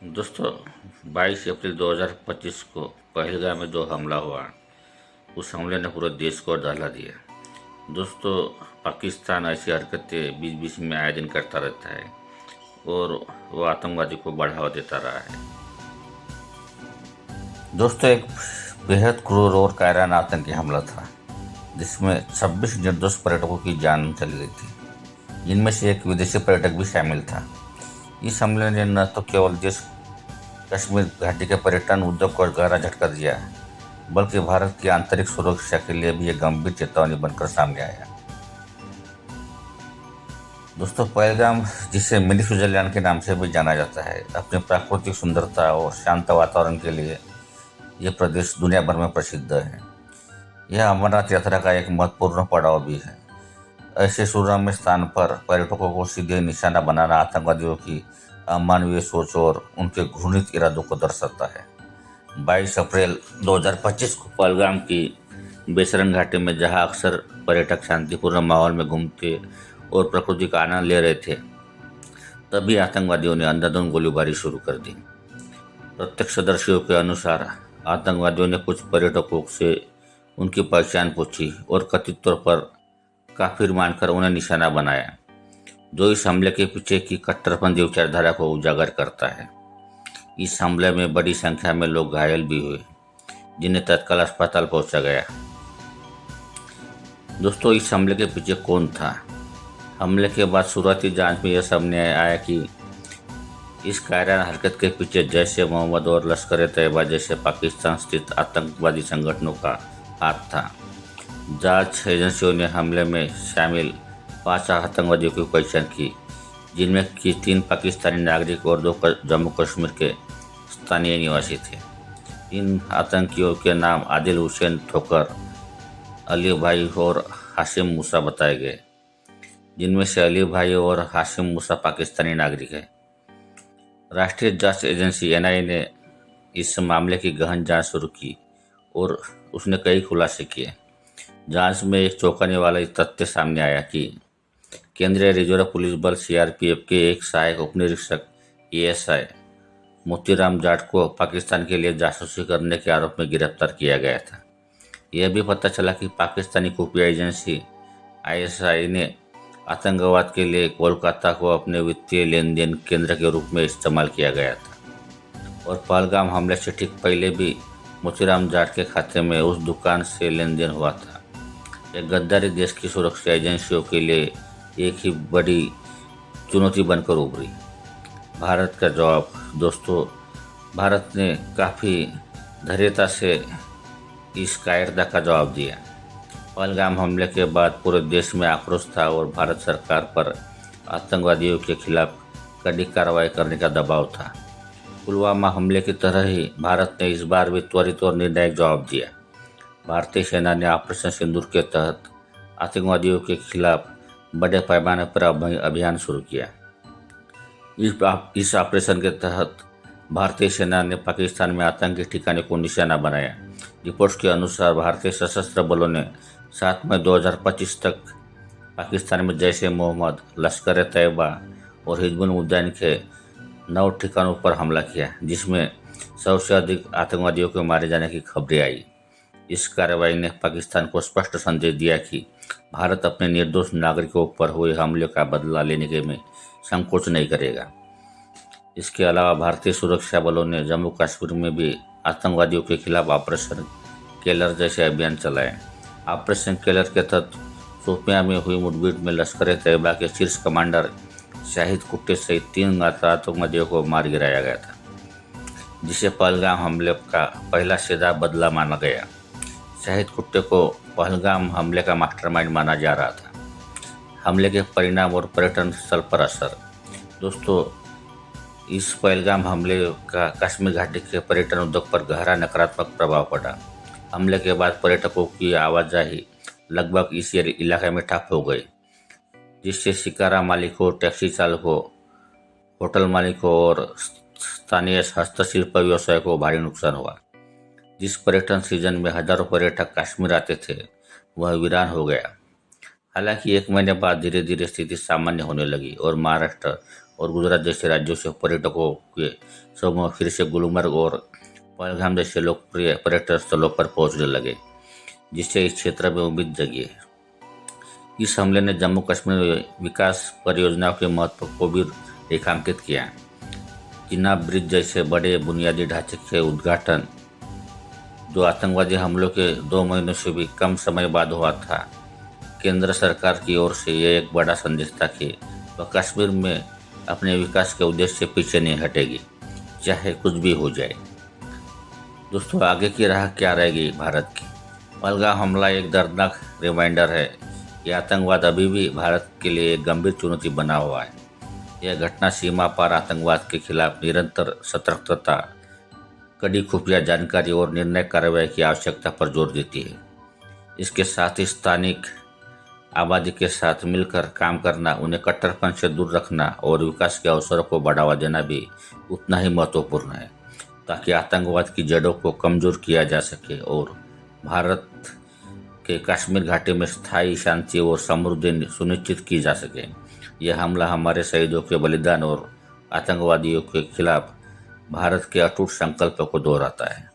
दोस्तों 22 अप्रैल 2025 को पहलगाम में जो हमला हुआ, उस हमले ने पूरे देश को दहला दिया। दोस्तों, पाकिस्तान ऐसी हरकतें बीच बीच में आए दिन करता रहता है और वो आतंकवादी को बढ़ावा देता रहा है। दोस्तों, एक बेहद क्रूर और कायराना आतंकी हमला था जिसमें 26 निर्दोष पर्यटकों की जान चली गई थी, जिनमें से एक विदेशी पर्यटक भी शामिल था। इस हमले ने न तो केवल देश कश्मीर घाटी के पर्यटन उद्योग को गहरा झटका दिया, बल्कि भारत की आंतरिक सुरक्षा के लिए भी एक गंभीर चेतावनी बनकर सामने आया। दोस्तों, पहलगाम, जिसे मिनी स्विट्जरलैंड के नाम से भी जाना जाता है, अपनी प्राकृतिक सुंदरता और शांत वातावरण के लिए यह प्रदेश दुनिया भर में प्रसिद्ध है। यह अमरनाथ यात्रा का एक महत्वपूर्ण पड़ाव भी है। ऐसे सुरम्य स्थान पर पर्यटकों को सीधे निशाना बनाना आतंकवादियों की अमानवीय सोच और उनके घृणित इरादों को दर्शाता है। 22 अप्रैल 2025 को पहलगाम की बेसरन घाटी में, जहां अक्सर पर्यटक शांतिपूर्ण माहौल में घूमते और प्रकृति का आनंद ले रहे थे, तभी आतंकवादियों ने अंधाधुंध गोलीबारी शुरू कर दी। प्रत्यक्षदर्शियों के अनुसार आतंकवादियों ने कुछ पर्यटकों से उनकी पहचान पूछी और कथित तौर पर काफिर मानकर उन्हें निशाना बनाया, जो इस हमले के पीछे की कट्टरपंथी विचारधारा को उजागर करता है। इस हमले में बड़ी संख्या में लोग घायल भी हुए, जिन्हें तत्काल अस्पताल पहुंचा गया। दोस्तों, इस हमले के पीछे कौन था? हमले के बाद शुरुआती जांच में यह सामने आया कि इस कायराना हरकत के पीछे जैश ए मोहम्मद और लश्कर ए तैयबा जैसे पाकिस्तान स्थित आतंकवादी संगठनों का हाथ था। जांच एजेंसियों ने हमले में शामिल 5 आतंकवादियों की पहचान की, जिनमें की 3 पाकिस्तानी नागरिक और 2 जम्मू कश्मीर के स्थानीय निवासी थे। इन आतंकियों के नाम आदिल हुसैन ठोकर, अली भाई और हाशिम मूसा बताए गए, जिनमें से अली भाई और हाशिम मूसा पाकिस्तानी नागरिक है। राष्ट्रीय जांच एजेंसी NIA ने इस मामले की गहन जांच शुरू की और उसने कई खुलासे किए। जांच में एक चौंकाने वाला तथ्य सामने आया कि केंद्रीय रिजर्व पुलिस बल CRPF के एक सहायक उपनिरीक्षक ASI मोतीराम जाट को पाकिस्तान के लिए जासूसी करने के आरोप में गिरफ्तार किया गया था। यह भी पता चला कि पाकिस्तानी खुफिया एजेंसी ISI ने आतंकवाद के लिए कोलकाता को अपने वित्तीय लेन देन केंद्र के रूप में इस्तेमाल किया गया था और पहलगाम हमले से ठीक पहले भी मोतीराम जाट के खाते में उस दुकान से लेन देन हुआ था। यह गद्दारी देश की सुरक्षा एजेंसियों के लिए एक ही बड़ी चुनौती बनकर उभरी। भारत का जवाब। दोस्तों, भारत ने काफ़ी धैर्यता से इस कायरता का जवाब दिया। पहलगाम हमले के बाद पूरे देश में आक्रोश था और भारत सरकार पर आतंकवादियों के खिलाफ कड़ी कार्रवाई करने का दबाव था। पुलवामा हमले की तरह ही भारत ने इस बार भी त्वरित और निर्णायक जवाब दिया। भारतीय सेना ने ऑपरेशन सिंदूर के तहत आतंकवादियों के खिलाफ बड़े पैमाने पर अभियान शुरू किया। इस ऑपरेशन के तहत भारतीय सेना ने पाकिस्तान में आतंकी ठिकाने को निशाना बनाया। रिपोर्ट्स के अनुसार भारतीय सशस्त्र बलों ने 7 मई 2025 तक पाकिस्तान में जैश ए मोहम्मद, लश्कर ए तैयबा और हिजबुल मुजाहिदीन के 9 ठिकानों पर हमला किया, जिसमें 100 से अधिक आतंकवादियों के मारे जाने की खबरें आई। इस कार्रवाई ने पाकिस्तान को स्पष्ट संदेश दिया कि भारत अपने निर्दोष नागरिकों पर हुए हमले का बदला लेने के में संकोच नहीं करेगा। इसके अलावा भारतीय सुरक्षा बलों ने जम्मू कश्मीर में भी आतंकवादियों के खिलाफ ऑपरेशन केलर जैसे अभियान चलाए। ऑपरेशन केलर के तहत शोपियां में हुई मुठभेड़ में लश्कर ए तैयबा के शीर्ष कमांडर शाहिद कुट्टे सहित 3 आतंकवादियों को मार गिराया गया था, जिसे पहलगाम हमले का पहला सीधा बदला माना गया। शाहिद कुट्टे को पहलगाम हमले का मास्टरमाइंड माना जा रहा था। हमले के परिणाम और पर्यटन स्थल पर असर। दोस्तों, इस पहलगाम हमले का कश्मीर घाटी के पर्यटन उद्योग पर गहरा नकारात्मक प्रभाव पड़ा। हमले के बाद पर्यटकों की आवाजाही लगभग इस इलाके में ठप हो गई, जिससे शिकारा मालिकों, टैक्सी चालकों, होटल मालिकों और स्थानीय हस्तशिल्प व्यवसाय को भारी नुकसान हुआ। जिस पर्यटन सीजन में हजारों पर्यटक कश्मीर आते थे, वह वीरान हो गया। हालांकि 1 महीने बाद धीरे धीरे स्थिति सामान्य होने लगी और महाराष्ट्र और गुजरात जैसे राज्यों से पर्यटकों के समूह फिर से गुलमर्ग और पहलगाम जैसे लोकप्रिय पर्यटन स्थलों पर पहुंचने लगे, जिससे इस क्षेत्र में उम्मीद जगी है। इस हमले ने जम्मू कश्मीर में विकास परियोजनाओं के महत्व को भी रेखांकित किया। चिनाब ब्रिज जैसे बड़े बुनियादी ढांचे के उद्घाटन, जो आतंकवादी हमलों के 2 महीनों से भी कम समय बाद हुआ था, केंद्र सरकार की ओर से यह एक बड़ा संदेश था कि वह कश्मीर में अपने विकास के उद्देश्य से पीछे नहीं हटेगी, चाहे कुछ भी हो जाए। दोस्तों, आगे की राह क्या रहेगी भारत की? पहलगाम हमला एक दर्दनाक रिमाइंडर है कि आतंकवाद अभी भी भारत के लिए एक गंभीर चुनौती बना हुआ है। यह घटना सीमा पार आतंकवाद के खिलाफ निरंतर सतर्कता, कड़ी खुफिया जानकारी और निर्णायक कार्रवाई की आवश्यकता पर जोर देती है। इसके साथ ही स्थानिक आबादी के साथ मिलकर काम करना, उन्हें कट्टरपन से दूर रखना और विकास के अवसरों को बढ़ावा देना भी उतना ही महत्वपूर्ण है, ताकि आतंकवाद की जड़ों को कमजोर किया जा सके और भारत के कश्मीर घाटी में स्थायी शांति और समृद्धि सुनिश्चित की जा सके। यह हमला हमारे शहीदों के बलिदान और आतंकवादियों के खिलाफ भारत के अटूट संकल्प को दोहराता है।